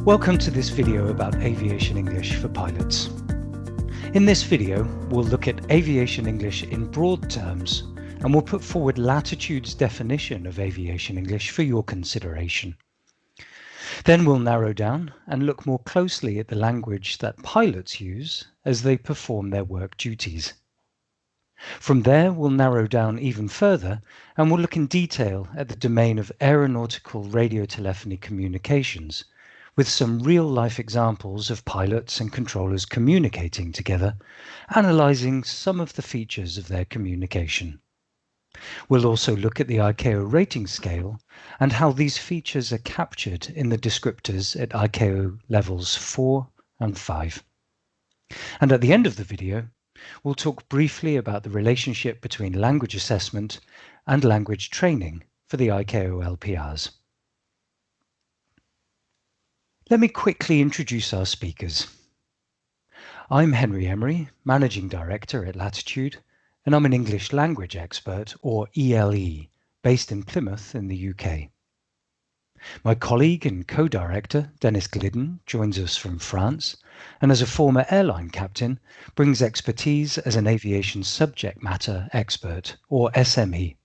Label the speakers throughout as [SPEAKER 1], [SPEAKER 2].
[SPEAKER 1] Welcome to this video about Aviation English for pilots. In this video, we'll look at Aviation English in broad terms, and we'll put forward Latitude's definition of Aviation English for your consideration. Then we'll narrow down and look more closely at the language that pilots use as they perform their work duties. From there, we'll narrow down even further and we'll look in detail at the domain of aeronautical radiotelephony communications, with some real-life examples of pilots and controllers communicating together, analysing some of the features of their communication. We'll also look at the ICAO rating scale and how these features are captured in the descriptors at ICAO levels 4 and 5. And at the end of the video, we'll talk briefly about the relationship between language assessment and language training for the ICAO LPRs. Let me quickly introduce our speakers. I'm Henry Emery, Managing Director at Latitude, and I'm an English language expert, or ELE, based in Plymouth in the UK. My colleague and co-director, Dennis Glidden, joins us from France, and as a former airline captain, brings expertise as an aviation subject matter expert, or SME.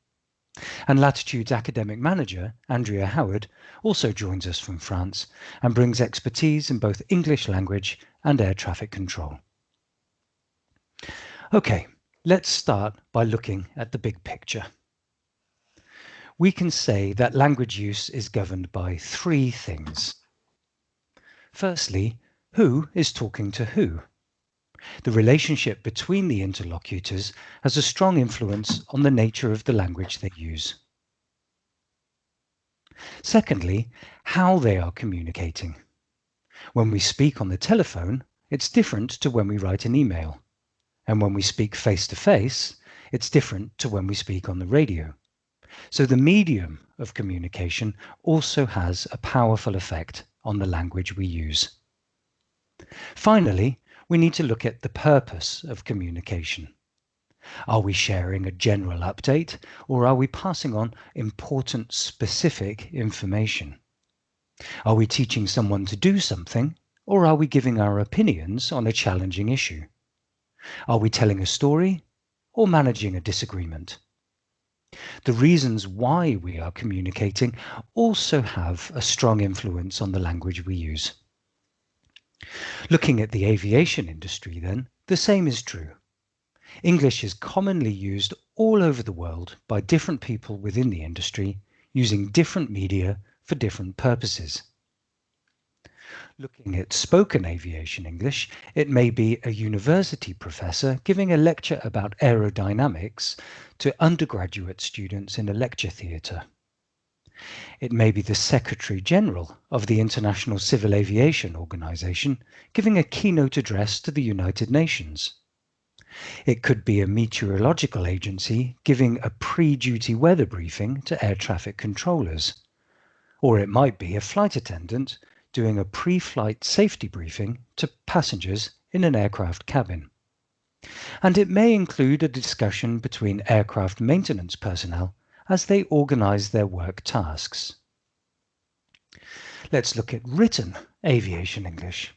[SPEAKER 1] And Latitude's academic manager, Andrea Howard, also joins us from France and brings expertise in both English language and air traffic control. Okay, let's start by looking at the big picture. We can say that language use is governed by three things. Firstly, who is talking to who? The relationship between the interlocutors has a strong influence on the nature of the language they use. Secondly, how they are communicating. When we speak on the telephone, it's different to when we write an email. And when we speak face-to-face, it's different to when we speak on the radio. So the medium of communication also has a powerful effect on the language we use. Finally, we need to look at the purpose of communication. Are we sharing a general update, or are we passing on important specific information? Are we teaching someone to do something, or are we giving our opinions on a challenging issue? Are we telling a story, or managing a disagreement? The reasons why we are communicating also have a strong influence on the language we use. Looking at the aviation industry then, the same is true. English is commonly used all over the world by different people within the industry, using different media for different purposes. Looking at spoken aviation English, it may be a university professor giving a lecture about aerodynamics to undergraduate students in a lecture theatre. It may be the Secretary General of the International Civil Aviation Organization giving a keynote address to the United Nations. It could be a meteorological agency giving a pre-duty weather briefing to air traffic controllers. Or it might be a flight attendant doing a pre-flight safety briefing to passengers in an aircraft cabin. And it may include a discussion between aircraft maintenance personnel as they organize their work tasks. Let's look at written aviation English.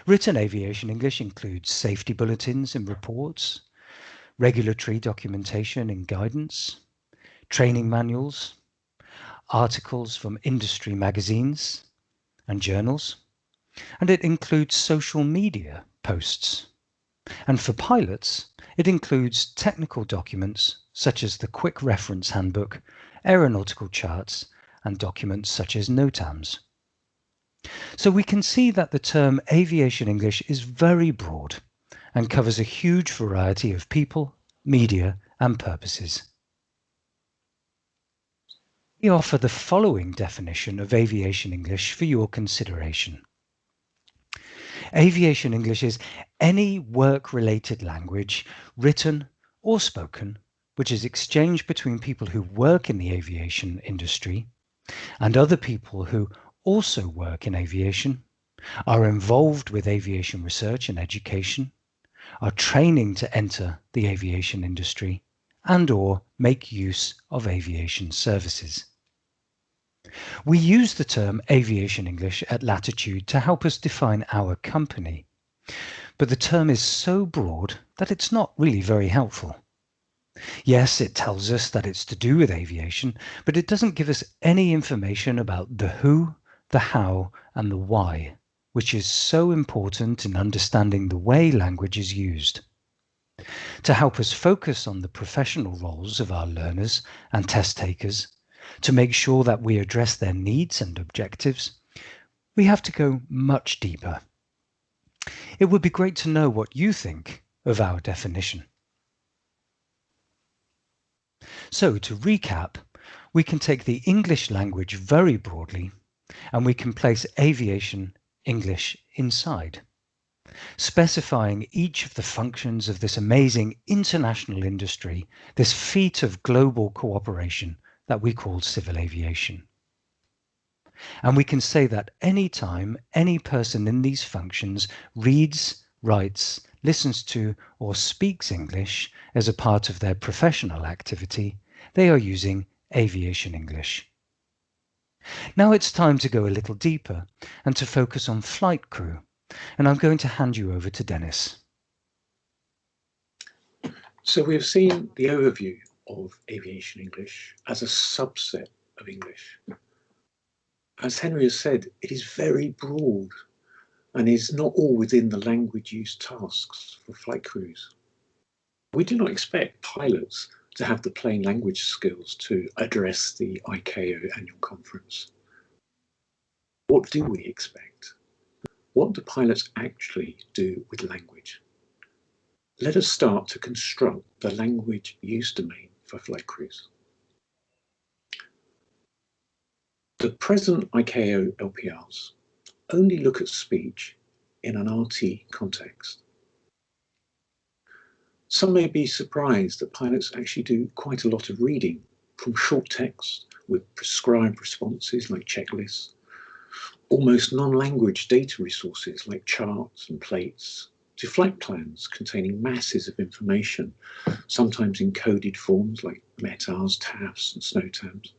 [SPEAKER 1] Written aviation English includes safety bulletins and reports, regulatory documentation and guidance, training manuals, articles from industry magazines and journals, and it includes social media posts. And for pilots, it includes technical documents such as the Quick Reference Handbook, aeronautical charts, and documents such as NOTAMs. So we can see that the term aviation English is very broad and covers a huge variety of people, media, and purposes. We offer the following definition of aviation English for your consideration. Aviation English is any work-related language, written or spoken, which is exchanged between people who work in the aviation industry and other people who also work in aviation, are involved with aviation research and education, are training to enter the aviation industry, and/or make use of aviation services. We use the term Aviation English at Latitude to help us define our company, but the term is so broad that it's not really very helpful. Yes, it tells us that it's to do with aviation, but it doesn't give us any information about the who, the how, and the why, which is so important in understanding the way language is used. To help us focus on the professional roles of our learners and test takers, to make sure that we address their needs and objectives, we have to go much deeper. It would be great to know what you think of our definition. So to recap, we can take the English language very broadly and we can place aviation English inside, specifying each of the functions of this amazing international industry, this feat of global cooperation that we call civil aviation. And we can say that anytime any person in these functions reads, writes, listens to, or speaks English as a part of their professional activity, they are using Aviation English. Now it's time to go a little deeper and to focus on flight crew, and I'm going to hand you over to Dennis.
[SPEAKER 2] So we've seen the overview of Aviation English as a subset of English. As Henry has said, it is very broad and is not all within the language use tasks for flight crews. We do not expect pilots to have the plain language skills to address the ICAO annual conference. What do we expect? What do pilots actually do with language? Let us start to construct the language use domain for flight crews. The present ICAO LPRs only look at speech in an RT context. Some may be surprised that pilots actually do quite a lot of reading, from short text with prescribed responses like checklists, almost non-language data resources like charts and plates, to flight plans containing masses of information, sometimes in coded forms like METARs, TAFs and SNOTAMs,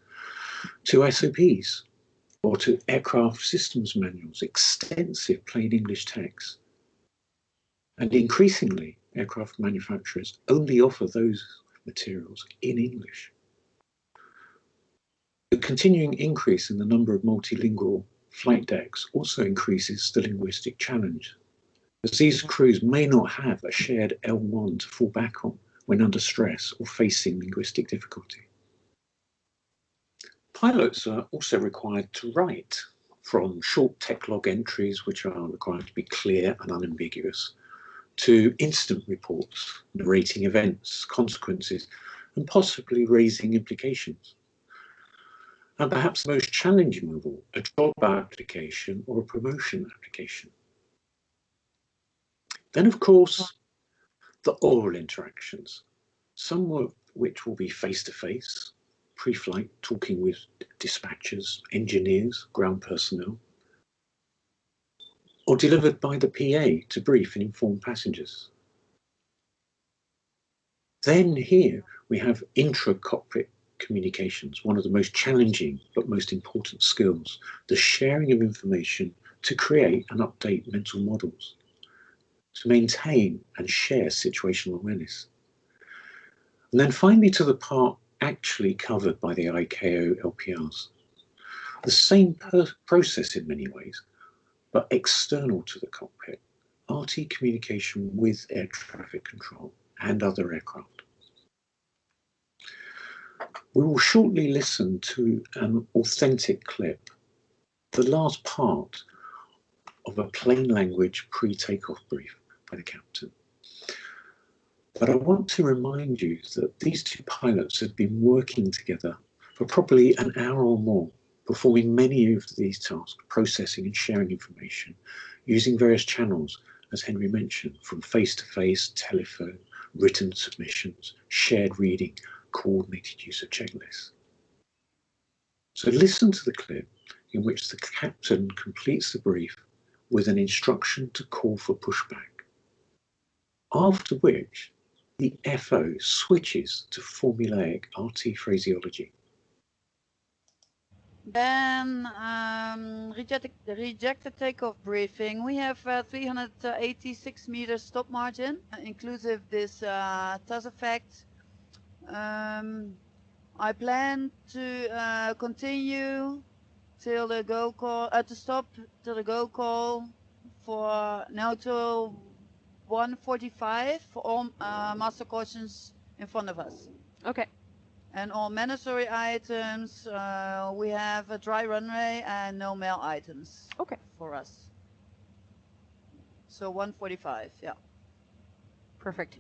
[SPEAKER 2] to SOPs, or to aircraft systems manuals, extensive plain English text. And increasingly, aircraft manufacturers only offer those materials in English. The continuing increase in the number of multilingual flight decks also increases the linguistic challenge, as these crews may not have a shared L1 to fall back on when under stress or facing linguistic difficulty. Pilots are also required to write, from short tech log entries, which are required to be clear and unambiguous, to incident reports, narrating events, consequences, and possibly raising implications. And perhaps the most challenging of all, a job application or a promotion application. Then, of course, the oral interactions, some of which will be face-to-face, pre-flight, talking with dispatchers, engineers, ground personnel, or delivered by the PA to brief and inform passengers. Then here we have intra-cockpit communications, one of the most challenging but most important skills, the sharing of information to create and update mental models, to maintain and share situational awareness. And then finally to the part actually covered by the ICAO LPRs. The same process in many ways, but external to the cockpit, RT communication with air traffic control and other aircraft. We will shortly listen to an authentic clip, the last part of a plain language pre-takeoff brief by the captain. But I want to remind you that these two pilots had been working together for probably an hour or more, performing many of these tasks, processing and sharing information, using various channels, as Henry mentioned, from face-to-face, telephone, written submissions, shared reading, coordinated use of checklists. So listen to the clip in which the captain completes the brief with an instruction to call for pushback, after which the FO switches to formulaic RT phraseology.
[SPEAKER 3] Then rejected takeoff briefing. We have 386 meters stop margin, inclusive this TAS effect. I plan to continue till the go call, to stop till the go call for now till 1:45 for all master cautions in front of us.
[SPEAKER 4] Okay.
[SPEAKER 3] And all mandatory items, we have a dry runway and no mail items.
[SPEAKER 4] Okay.
[SPEAKER 3] For us. So 1:45, yeah.
[SPEAKER 4] Perfect.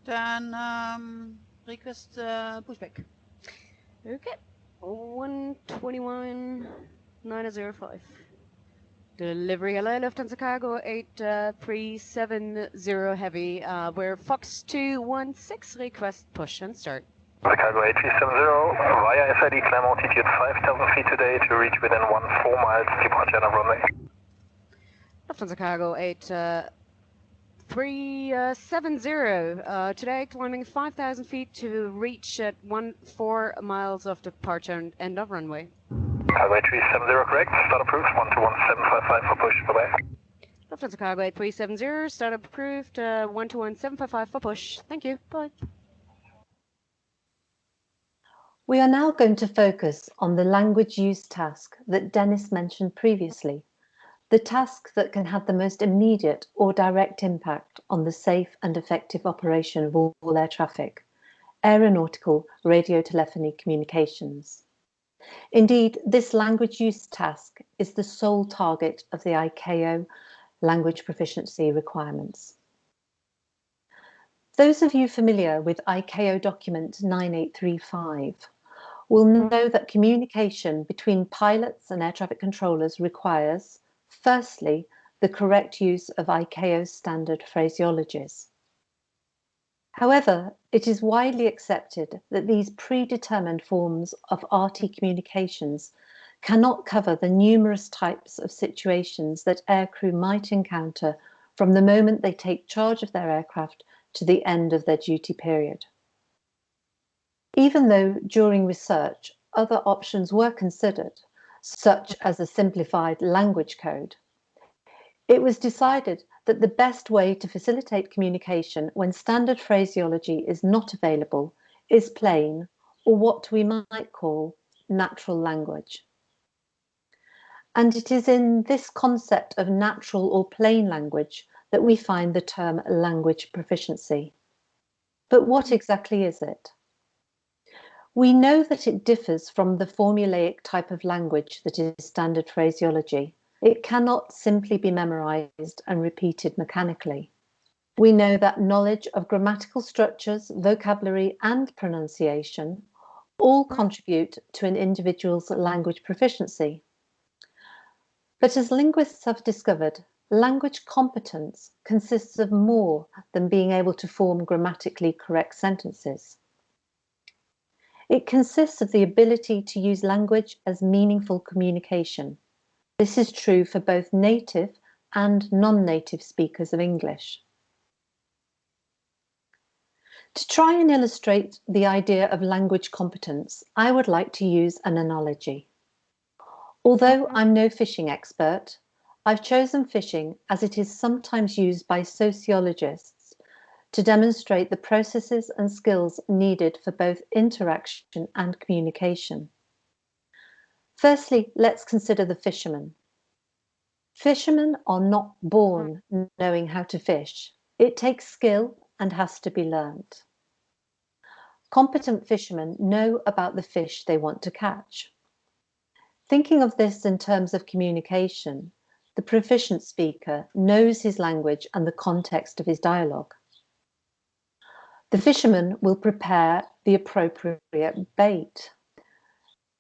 [SPEAKER 3] Then request pushback.
[SPEAKER 4] Okay. 121.905. Delivery hello, Lufthansa Cargo 8370 Heavy. We're Fox 216, request push and start.
[SPEAKER 5] Cargo 8370 via SID, climb altitude 5,000 feet today to reach within 4 miles departure and runway.
[SPEAKER 4] Lufthansa Cargo 8370 today climbing 5,000 feet to reach at 4 miles of departure and end of runway.
[SPEAKER 5] Cargo 8370 correct, start approved, 121755 for push, bye bye.
[SPEAKER 4] Lufthansa Cargo 8370, start approved, 121755 for push. Thank you, bye.
[SPEAKER 6] We are now going to focus on the language use task that Dennis mentioned previously, the task that can have the most immediate or direct impact on the safe and effective operation of all air traffic, aeronautical radiotelephony communications. Indeed, this language use task is the sole target of the ICAO language proficiency requirements. Those of you familiar with ICAO document 9835 will know that communication between pilots and air traffic controllers requires, firstly, the correct use of ICAO standard phraseologies. However, it is widely accepted that these predetermined forms of RT communications cannot cover the numerous types of situations that aircrew might encounter from the moment they take charge of their aircraft to the end of their duty period. Even though during research other options were considered, such as a simplified language code, it was decided that the best way to facilitate communication when standard phraseology is not available is plain, or what we might call natural language. And it is in this concept of natural or plain language that we find the term language proficiency. But what exactly is it? We know that it differs from the formulaic type of language that is standard phraseology. It cannot simply be memorized and repeated mechanically. We know that knowledge of grammatical structures, vocabulary, and pronunciation all contribute to an individual's language proficiency. But as linguists have discovered, language competence consists of more than being able to form grammatically correct sentences. It consists of the ability to use language as meaningful communication. This is true for both native and non-native speakers of English. To try and illustrate the idea of language competence, I would like to use an analogy. Although I'm no fishing expert, I've chosen fishing as it is sometimes used by sociologists to demonstrate the processes and skills needed for both interaction and communication. Firstly, let's consider the fisherman. Fishermen are not born knowing how to fish. It takes skill and has to be learned. Competent fishermen know about the fish they want to catch. Thinking of this in terms of communication, the proficient speaker knows his language and the context of his dialogue. The fisherman will prepare the appropriate bait.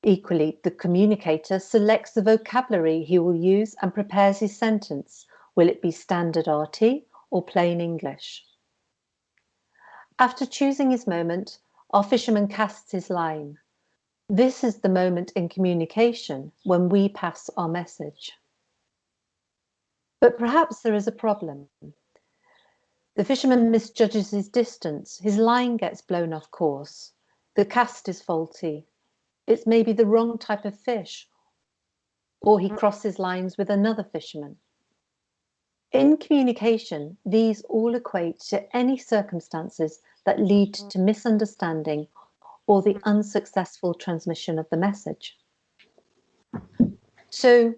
[SPEAKER 6] Equally, the communicator selects the vocabulary he will use and prepares his sentence. Will it be standard RT or plain English? After choosing his moment, our fisherman casts his line. This is the moment in communication when we pass our message. But perhaps there is a problem. The fisherman misjudges his distance, his line gets blown off course, the cast is faulty. It's maybe the wrong type of fish, or he crosses lines with another fisherman. In communication, these all equate to any circumstances that lead to misunderstanding or the unsuccessful transmission of the message. So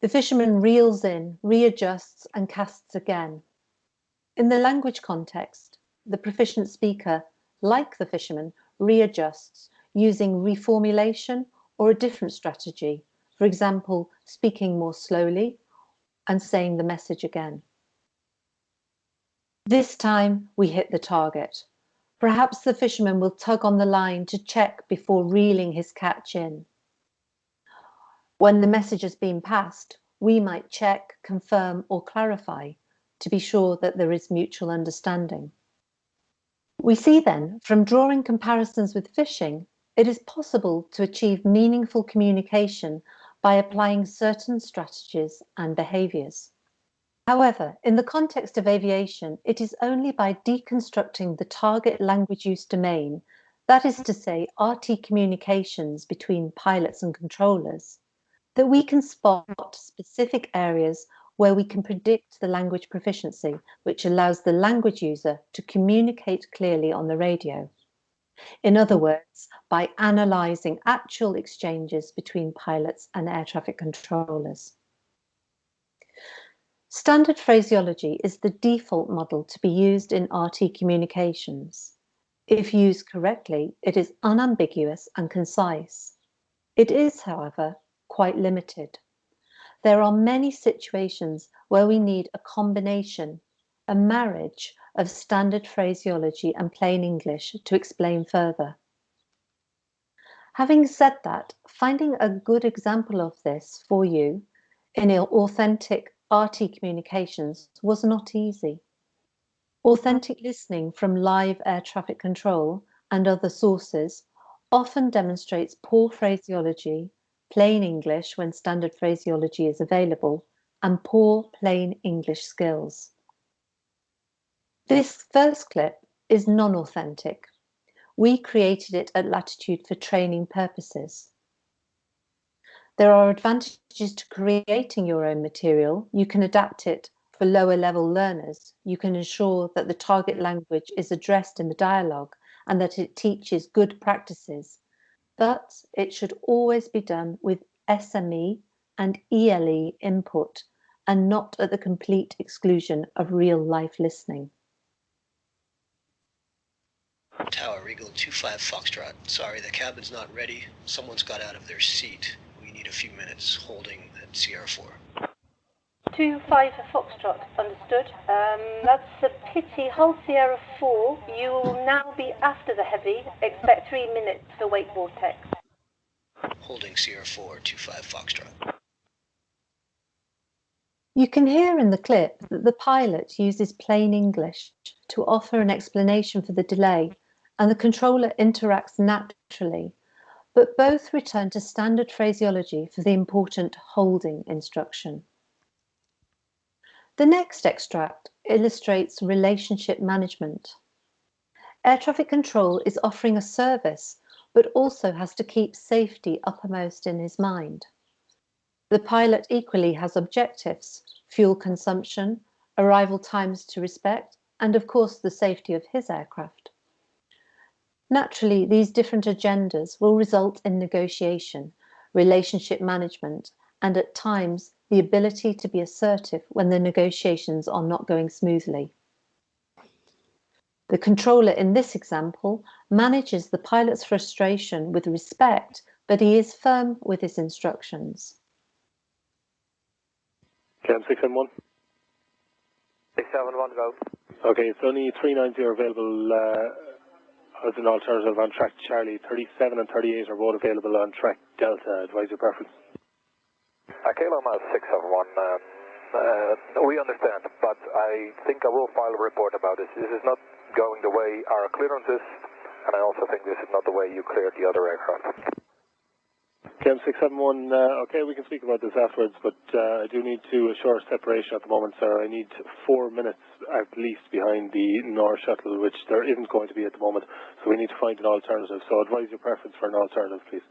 [SPEAKER 6] the fisherman reels in, readjusts, and casts again. In the language context, the proficient speaker, like the fisherman, readjusts using reformulation or a different strategy, for example, speaking more slowly and saying the message again. This time we hit the target. Perhaps the fisherman will tug on the line to check before reeling his catch in. When the message has been passed, we might check, confirm, or clarify to be sure that there is mutual understanding. We see then, from drawing comparisons with fishing, it is possible to achieve meaningful communication by applying certain strategies and behaviours. However, in the context of aviation, it is only by deconstructing the target language use domain, that is to say, RT communications between pilots and controllers, that we can spot specific areas where we can predict the language proficiency, which allows the language user to communicate clearly on the radio. In other words, by analysing actual exchanges between pilots and air traffic controllers. Standard phraseology is the default model to be used in RT communications. If used correctly, it is unambiguous and concise. It is, however, quite limited. There are many situations where we need a combination, a marriage of standard phraseology and plain English to explain further. Having said that, finding a good example of this for you in authentic RT communications was not easy. Authentic listening from live air traffic control and other sources often demonstrates poor phraseology, plain English when standard phraseology is available, and poor plain English skills. This first clip is non-authentic. We created it at Latitude for training purposes. There are advantages to creating your own material. You can adapt it for lower level learners. You can ensure that the target language is addressed in the dialogue and that it teaches good practices. But it should always be done with SME and ELE input and not at the complete exclusion of real life listening.
[SPEAKER 7] Tower, Regal 25 Foxtrot. Sorry, the cabin's not ready. Someone's got out of their seat. We need a few minutes holding at CR4.
[SPEAKER 8] 25 Foxtrot, understood. That's a pity. Hold Sierra 4. You will now be after the heavy. Expect 3 minutes for wake vortex.
[SPEAKER 7] Holding CR4, 25 Foxtrot.
[SPEAKER 6] You can hear in the clip that the pilot uses plain English to offer an explanation for the delay, and the controller interacts naturally, but both return to standard phraseology for the important holding instruction. The next extract illustrates relationship management. Air traffic control is offering a service, but also has to keep safety uppermost in his mind. The pilot equally has objectives: fuel consumption, arrival times to respect, and of course the safety of his aircraft. Naturally, these different agendas will result in negotiation, relationship management, and at times the ability to be assertive when the negotiations are not going smoothly. The controller in this example manages the pilot's frustration with respect, but he is firm with his instructions.
[SPEAKER 9] Cam 671.
[SPEAKER 5] 671, go.
[SPEAKER 9] Okay, it's only 390 available as an alternative on track Charlie. 37 and 38 are both available on track Delta. Advise your preference.
[SPEAKER 5] Kilo 671, we understand, but I think I will file a report about this. This is not going the way our clearance is, and I also think this is not the way you cleared the other aircraft.
[SPEAKER 9] Cam 671, okay, we can speak about this afterwards, but I do need to assure separation at the moment, sir. I need 4 minutes at least behind the North Shuttle, which there isn't going to be at the moment. So we need to find an alternative. So advise your preference for an alternative, please.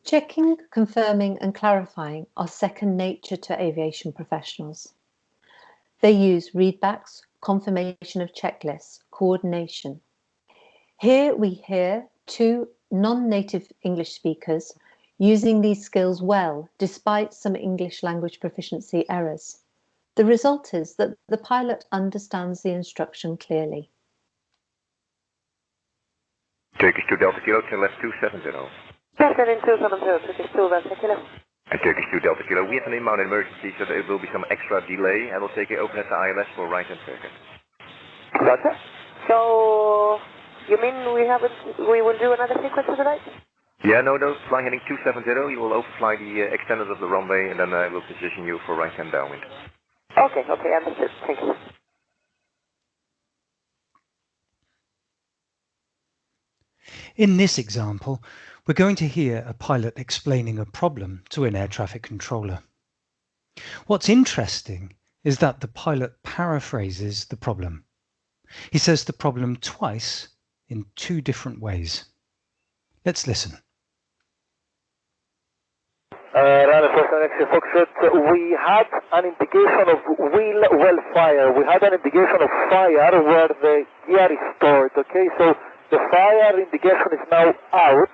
[SPEAKER 6] Checking, confirming and clarifying are second nature to aviation professionals. They use readbacks, confirmation of checklists, coordination. Here we hear two non-native English speakers using these skills well, despite some English language proficiency errors. The result is that the pilot understands the instruction clearly.
[SPEAKER 10] Turkish 2 Delta Kilo, turn left 270.
[SPEAKER 11] Turn in 270, Turkish 2 Delta Kilo.
[SPEAKER 10] And Turkish 2 Delta Kilo, we have an inbound emergency, so there will be some extra delay, and we'll take you open at the ILS for right and circuit.
[SPEAKER 11] Gotcha. So, you mean we will do another sequence of the night?
[SPEAKER 10] Yeah, no, fly heading 270, you will overfly the extenders of the runway, and then I will position you for right hand downwind.
[SPEAKER 11] Okay, understood. Thank you.
[SPEAKER 1] In this example, we're going to hear a pilot explaining a problem to an air traffic controller. What's interesting is that the pilot paraphrases the problem. He says the problem twice in two different ways. Let's listen.
[SPEAKER 12] We had an indication of wheel well fire. We had an indication of fire where the gear is stored. Okay, so the fire indication is now out.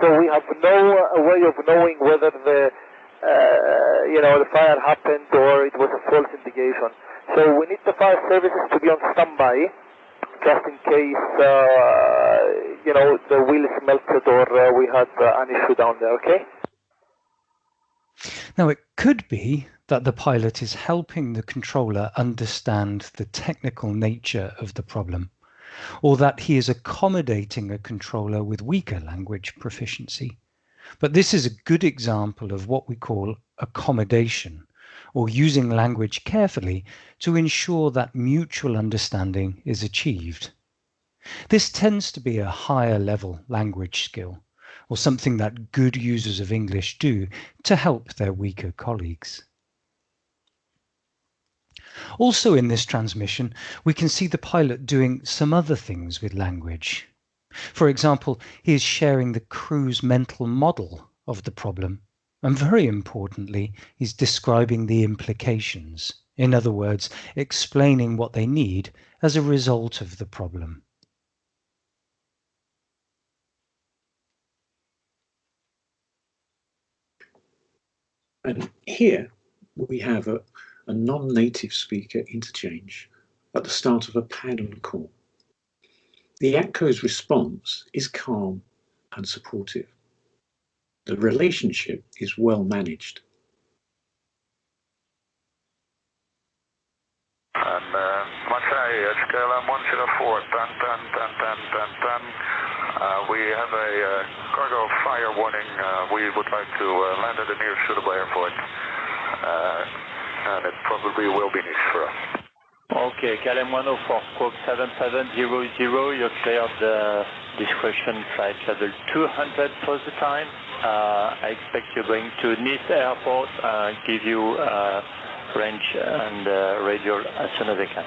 [SPEAKER 12] So we have no way of knowing whether the fire happened or it was a false indication. So we need the fire services to be on standby, just in case the wheel is melted or we had an issue down there. Okay.
[SPEAKER 1] Now, it could be that the pilot is helping the controller understand the technical nature of the problem, or that he is accommodating a controller with weaker language proficiency. But this is a good example of what we call accommodation, or using language carefully to ensure that mutual understanding is achieved. This tends to be a higher level language skill, or something that good users of English do to help their weaker colleagues. Also in this transmission, we can see the pilot doing some other things with language. For example, he is sharing the crew's mental model of the problem, and very importantly, he's describing the implications. In other words, explaining what they need as a result of the problem.
[SPEAKER 2] And here we have a non-native speaker interchange at the start of a pad-on call. The ATCO's response is calm and supportive. The relationship is well managed.
[SPEAKER 5] And Marseille, it's KLM 104, 10. We have a cargo fire warning. We would like to land at the nearest suitable airport. And it probably will be next for us.
[SPEAKER 13] Okay, KLM 104, squawk 7700, you cleared the discretion flight level 200 for the time. I expect you're going to Nice Airport, give you range and radio as soon as I can.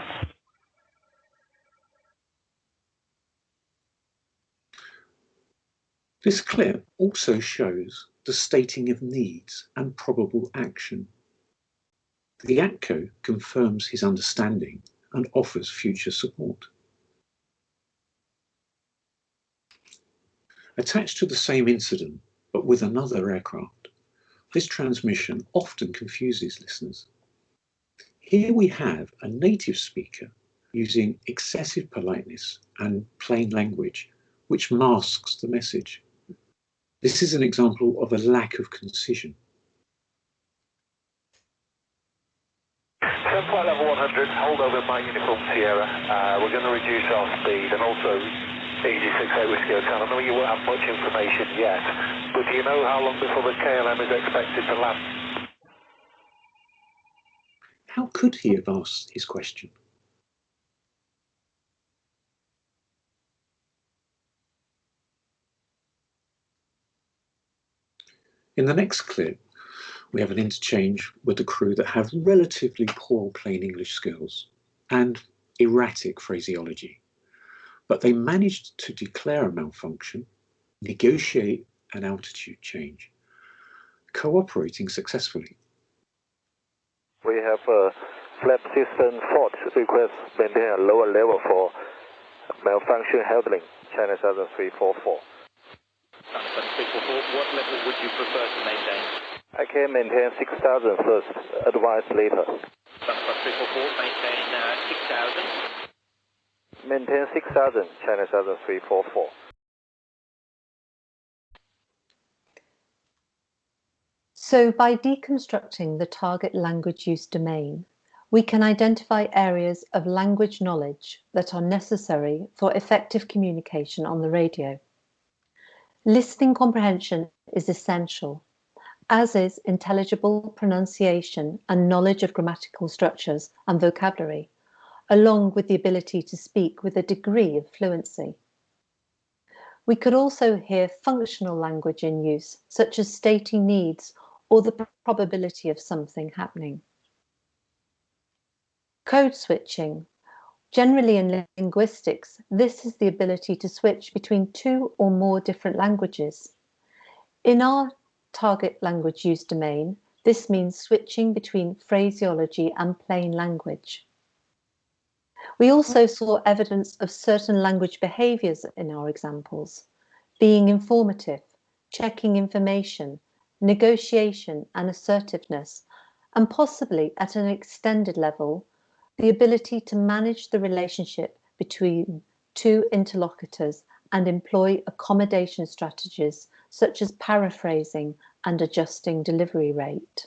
[SPEAKER 2] This clip also shows the stating of needs and probable action. The ATCO confirms his understanding and offers future support. Attached to the same incident, but with another aircraft, this transmission often confuses listeners. Here we have a native speaker using excessive politeness and plain language, which masks the message. This is an example of a lack of concision.
[SPEAKER 5] Flight level 100, hold over by Uniform Sierra. We're going to reduce our speed and also EG68 Whiskey Hotel. I know you won't have much information yet, but do you know how long before the KLM is expected to land?
[SPEAKER 2] How could he have asked his question? In the next clip, we have an interchange with the crew that have relatively poor plain English skills and erratic phraseology, but they managed to declare a malfunction, negotiate an altitude change, cooperating successfully.
[SPEAKER 12] We have a flap system fault request maintain a lower level for malfunction handling, China 7344.
[SPEAKER 5] What level would you prefer to maintain?
[SPEAKER 12] I can maintain 6,000 first, advise later.
[SPEAKER 5] 344, maintain 6,000.
[SPEAKER 12] Maintain 6,000, China 7344.
[SPEAKER 6] So by deconstructing the target language use domain, we can identify areas of language knowledge that are necessary for effective communication on the radio. Listening comprehension is essential, as is intelligible pronunciation and knowledge of grammatical structures and vocabulary, along with the ability to speak with a degree of fluency. We could also hear functional language in use, such as stating needs or the probability of something happening. Code switching. Generally in linguistics, this is the ability to switch between two or more different languages. In our target language use domain, this means switching between phraseology and plain language. We also saw evidence of certain language behaviours in our examples, being informative, checking information, negotiation and assertiveness, and possibly at an extended level, the ability to manage the relationship between two interlocutors and employ accommodation strategies such as paraphrasing and adjusting delivery rate.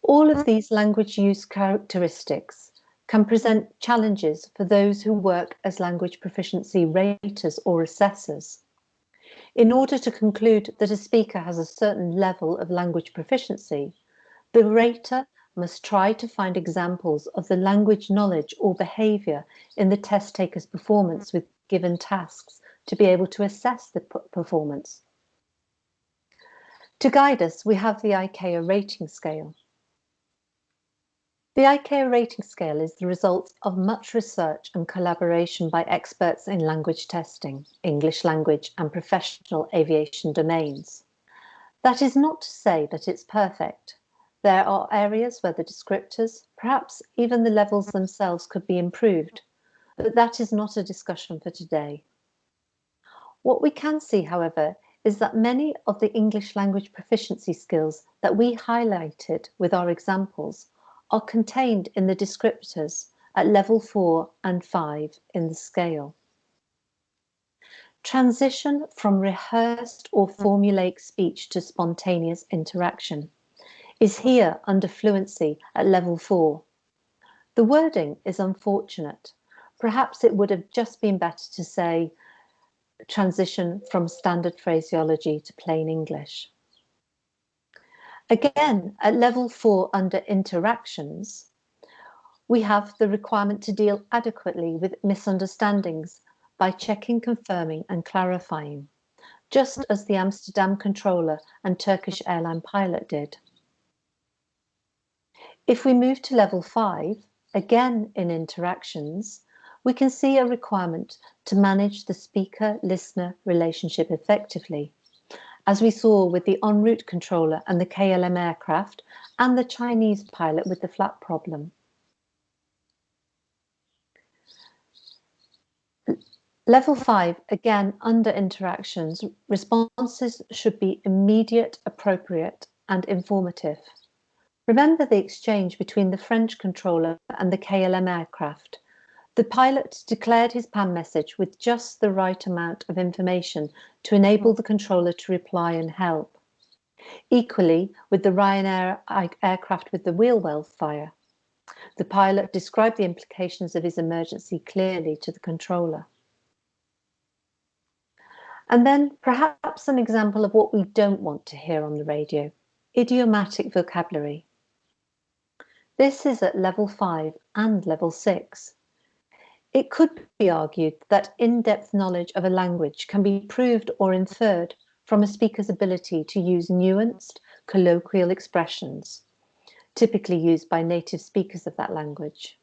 [SPEAKER 6] All of these language use characteristics can present challenges for those who work as language proficiency raters or assessors. In order to conclude that a speaker has a certain level of language proficiency, the rater must try to find examples of the language knowledge or behaviour in the test taker's performance with given tasks to be able to assess the performance. To guide us, we have the ICAO rating scale. The ICAO rating scale is the result of much research and collaboration by experts in language testing, English language and professional aviation domains. That is not to say that it's perfect. There are areas where the descriptors, perhaps even the levels themselves, could be improved, but that is not a discussion for today. What we can see, however, is that many of the English language proficiency skills that we highlighted with our examples are contained in the descriptors at level 4 and 5 in the scale. Transition from rehearsed or formulaic speech to spontaneous interaction is here under fluency at level 4. The wording is unfortunate. Perhaps it would have just been better to say transition from standard phraseology to plain English. Again, at level 4 under interactions, we have the requirement to deal adequately with misunderstandings by checking, confirming and clarifying, just as the Amsterdam controller and Turkish airline pilot did. If we move to level 5, again in interactions, we can see a requirement to manage the speaker-listener relationship effectively, as we saw with the en route controller and the KLM aircraft and the Chinese pilot with the flap problem. Level 5, again under interactions, responses should be immediate, appropriate and informative. Remember the exchange between the French controller and the KLM aircraft. The pilot declared his PAM message with just the right amount of information to enable the controller to reply and help. Equally, with the Ryanair aircraft with the wheel well fire, the pilot described the implications of his emergency clearly to the controller. And then perhaps an example of what we don't want to hear on the radio, idiomatic vocabulary. This is at level 5 and level 6. It could be argued that in-depth knowledge of a language can be proved or inferred from a speaker's ability to use nuanced, colloquial expressions, typically used by native speakers of that language.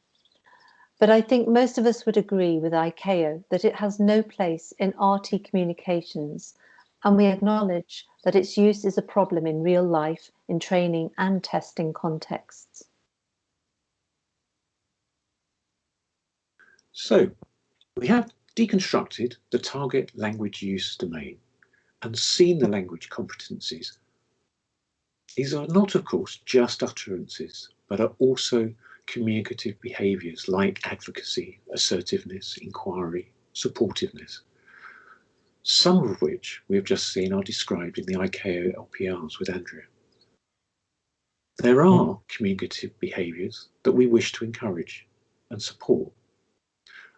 [SPEAKER 6] But I think most of us would agree with ICAO that it has no place in RT communications, and we acknowledge that its use is a problem in real life, in training and testing contexts.
[SPEAKER 2] So, we have deconstructed the target language use domain and seen the language competencies. These are not, of course, just utterances, but are also communicative behaviours like advocacy, assertiveness, inquiry, supportiveness, some of which we have just seen are described in the ICAO LPRs with Andrea. There are communicative behaviours that we wish to encourage and support,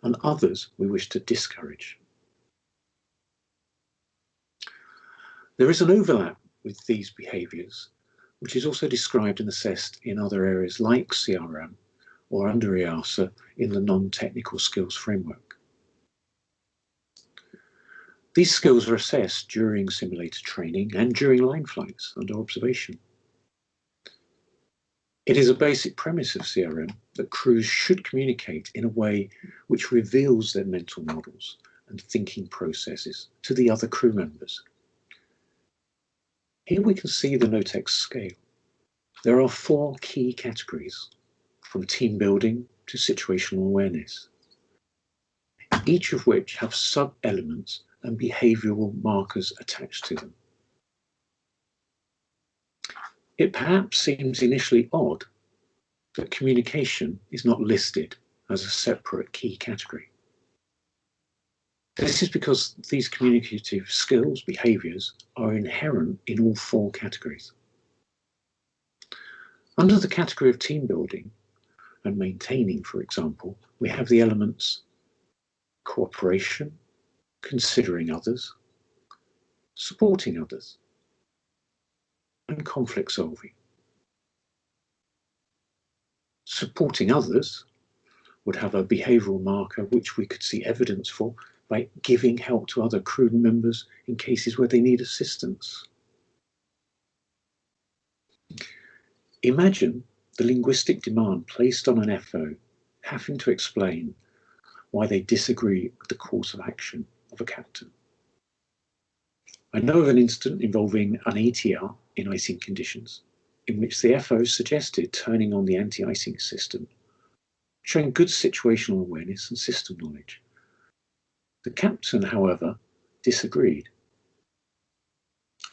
[SPEAKER 2] and others we wish to discourage. There is an overlap with these behaviours, which is also described and assessed in other areas like CRM or under EASA in the non-technical skills framework. These skills are assessed during simulator training and during line flights under observation. It is a basic premise of CRM that crews should communicate in a way which reveals their mental models and thinking processes to the other crew members. Here we can see the NOTEX scale. There are 4 key categories, from team building to situational awareness, each of which have sub-elements and behavioural markers attached to them. It perhaps seems initially odd that communication is not listed as a separate key category. This is because these communicative skills, behaviours, are inherent in all 4 categories. Under the category of team building and maintaining, for example, we have the elements cooperation, considering others, supporting others, and conflict solving. Supporting others would have a behavioural marker which we could see evidence for by giving help to other crew members in cases where they need assistance. Imagine the linguistic demand placed on an FO having to explain why they disagree with the course of action of a captain. I know of an incident involving an ATR in icing conditions in which the FO suggested turning on the anti-icing system, showing good situational awareness and system knowledge. The captain, however, disagreed,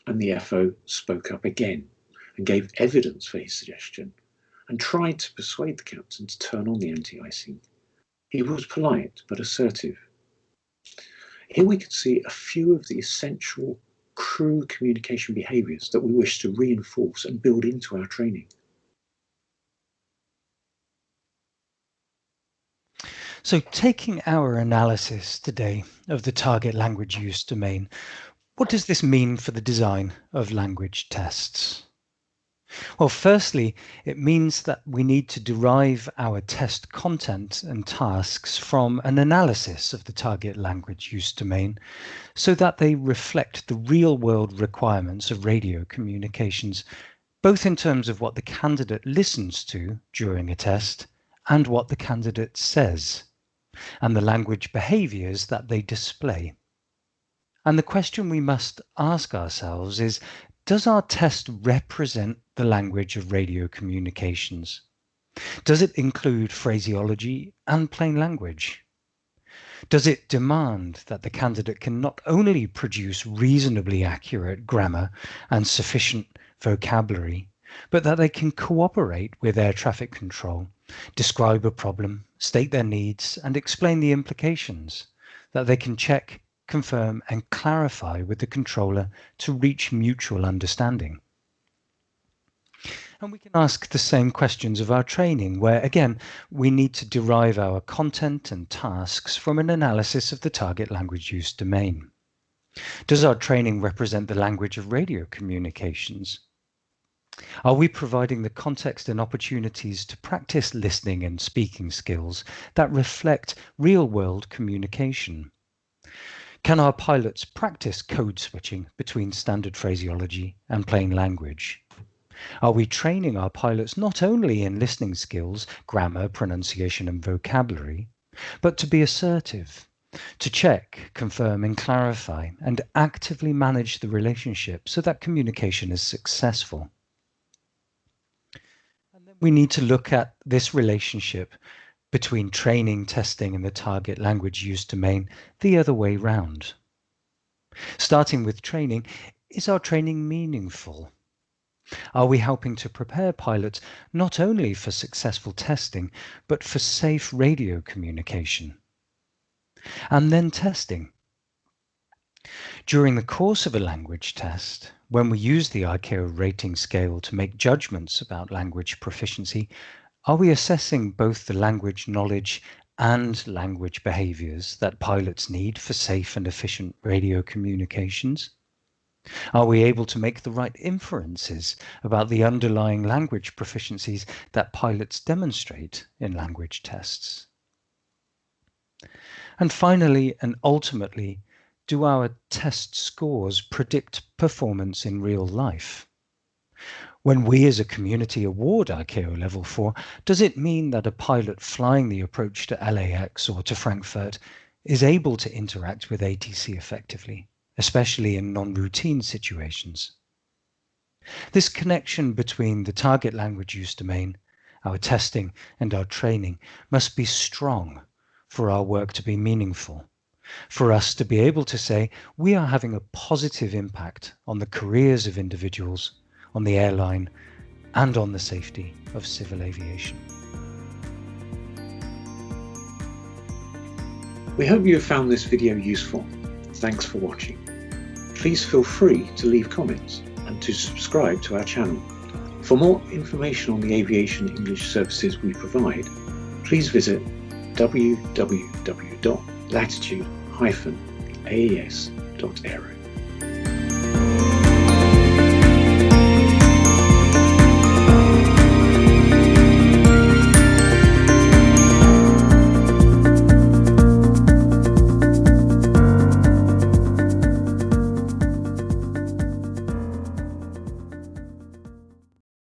[SPEAKER 2] and the FO spoke up again and gave evidence for his suggestion and tried to persuade the captain to turn on the anti-icing. He was polite but assertive. Here we can see a few of the essential crew communication behaviours that we wish to reinforce and build into our training.
[SPEAKER 1] So, taking our analysis today of the target language use domain, what does this mean for the design of language tests? Well, firstly, it means that we need to derive our test content and tasks from an analysis of the target language use domain so that they reflect the real-world requirements of radio communications, both in terms of what the candidate listens to during a test and what the candidate says, and the language behaviours that they display. And the question we must ask ourselves is, does our test represent the language of radio communications? Does it include phraseology and plain language? Does it demand that the candidate can not only produce reasonably accurate grammar and sufficient vocabulary, but that they can cooperate with air traffic control, describe a problem, state their needs, and explain the implications, that they can check, confirm, and clarify with the controller to reach mutual understanding? And we can ask the same questions of our training, where again, we need to derive our content and tasks from an analysis of the target language use domain. Does our training represent the language of radio communications? Are we providing the context and opportunities to practice listening and speaking skills that reflect real-world communication? Can our pilots practice code switching between standard phraseology and plain language? Are we training our pilots not only in listening skills, grammar, pronunciation and vocabulary, but to be assertive, to check, confirm and clarify, and actively manage the relationship so that communication is successful? And then we need to look at this relationship between training, testing, and the target language use domain the other way round. Starting with training, is our training meaningful? Are we helping to prepare pilots not only for successful testing, but for safe radio communication? And then testing. During the course of a language test, when we use the ICAO rating scale to make judgments about language proficiency, are we assessing both the language knowledge and language behaviors that pilots need for safe and efficient radio communications? Are we able to make the right inferences about the underlying language proficiencies that pilots demonstrate in language tests? And finally, and ultimately, do our test scores predict performance in real life? When we as a community award ICAO Level 4, does it mean that a pilot flying the approach to LAX or to Frankfurt is able to interact with ATC effectively, especially in non-routine situations? This connection between the target language use domain, our testing and our training must be strong for our work to be meaningful, for us to be able to say we are having a positive impact on the careers of individuals, on the airline, and on the safety of civil aviation.
[SPEAKER 2] We hope you have found this video useful. Thanks for watching. Please feel free to leave comments and to subscribe to our channel. For more information on the aviation English services we provide, please visit www.latitude-aes.aero.